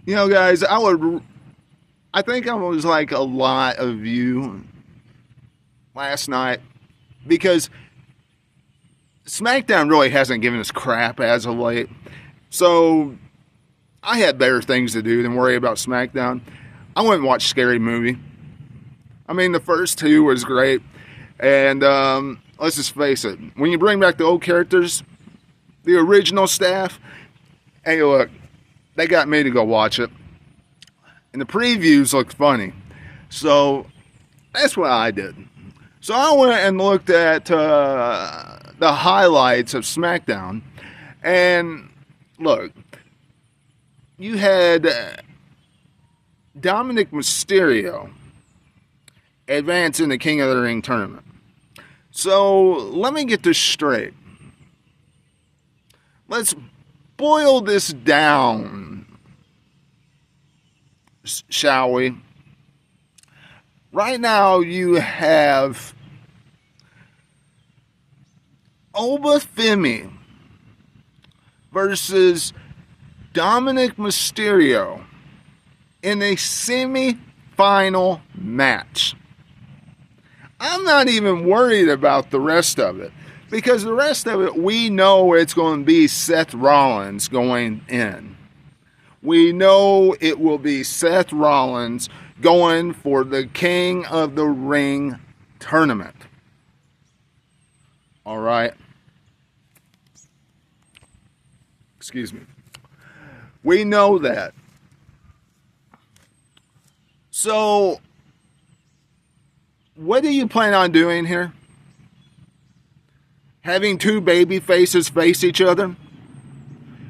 Guys, I think I was like a lot of you last night because SmackDown really hasn't given us crap as of late. So I had better things to do than worry about SmackDown. I went and watched Scary Movie. I mean, the first two was great. And let's just face it, when you bring back the old characters, the original staff, hey, look, they got me to go watch it. And the previews looked funny. So that's what I did. So I went and looked at the highlights of SmackDown. And look, you had Dominic Mysterio advance in the King of the Ring tournament. So let me get this straight. Let's boil this down, shall we? Right now you have Obafemi versus Dominic Mysterio in a semi-final match. I'm not even worried about the rest of it, because the rest of it, we know it's going to be Seth Rollins going in. We know it will be Seth Rollins going for the King of the Ring tournament. All right. Excuse me. We know that. So, what do you plan on doing here? Having two baby faces face each other?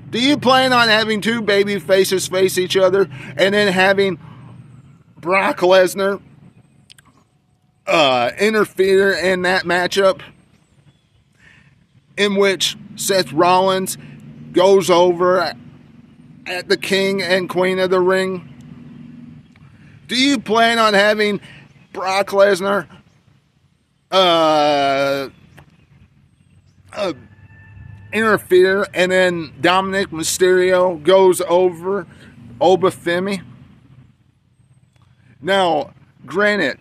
Do you plan on having two baby faces face each other and then having Brock Lesnar interfere in that matchup, in which Seth Rollins goes over at the King and Queen of the Ring? Do you plan on having Brock Lesnar interfere and then Dominic Mysterio goes over Obafemi? Now, granted,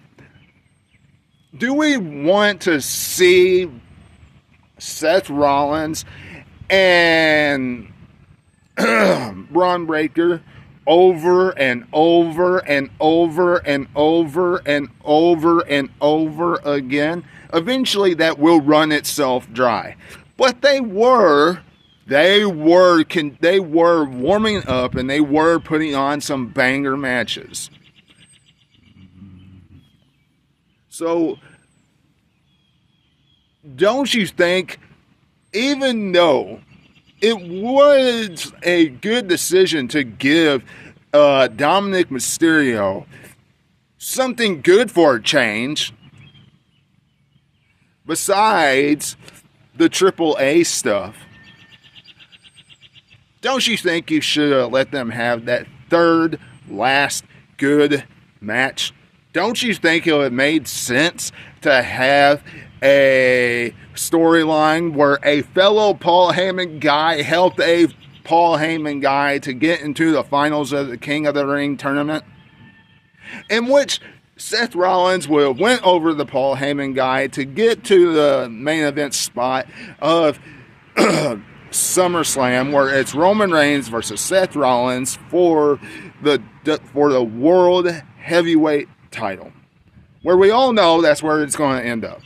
do we want to see Seth Rollins and Braun Breaker over and over and over and over and over and over again? Eventually that will run itself dry. But they were warming up and they were putting on some banger matches. So, don't you think, even though it was a good decision to give Dominic Mysterio something good for a change, besides the AAA stuff, don't you think you should let them have that third last good match? Don't you think it would have made sense to have a storyline where a fellow Paul Heyman guy helped a Paul Heyman guy to get into the finals of the King of the Ring tournament, in which Seth Rollins will went over the Paul Heyman guy to get to the main event spot of SummerSlam, where it's Roman Reigns versus Seth Rollins for the World Heavyweight title, where we all know that's where it's going to end up.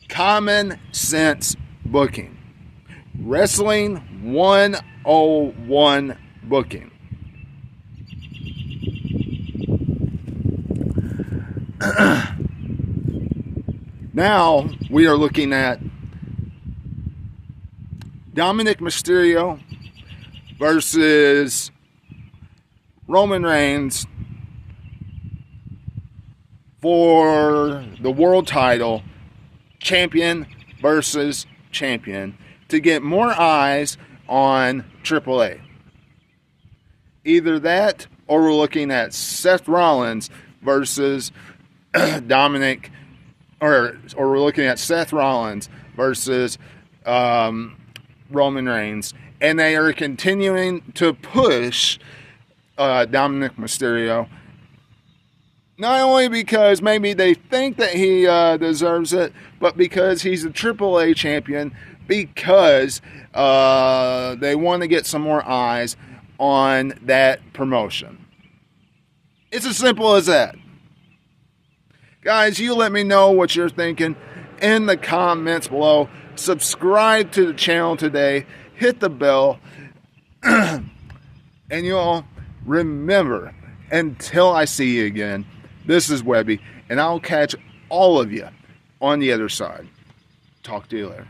Common sense booking. Wrestling 101 booking. Now we are looking at Dominic Mysterio versus Roman Reigns for the world title, champion versus champion, to get more eyes on AAA. Either that, or we're looking at Seth Rollins versus Dominic, or we're looking at Seth Rollins versus Roman Reigns, and they are continuing to push Dominic Mysterio. Not only because maybe they think that he deserves it, but because he's a AAA champion, because they want to get some more eyes on that promotion. It's as simple as that. Guys, you let me know what you're thinking in the comments below. Subscribe to the channel today. Hit the bell. And you all remember, until I see you again, this is Webby, and I'll catch all of you on the other side. Talk to you later.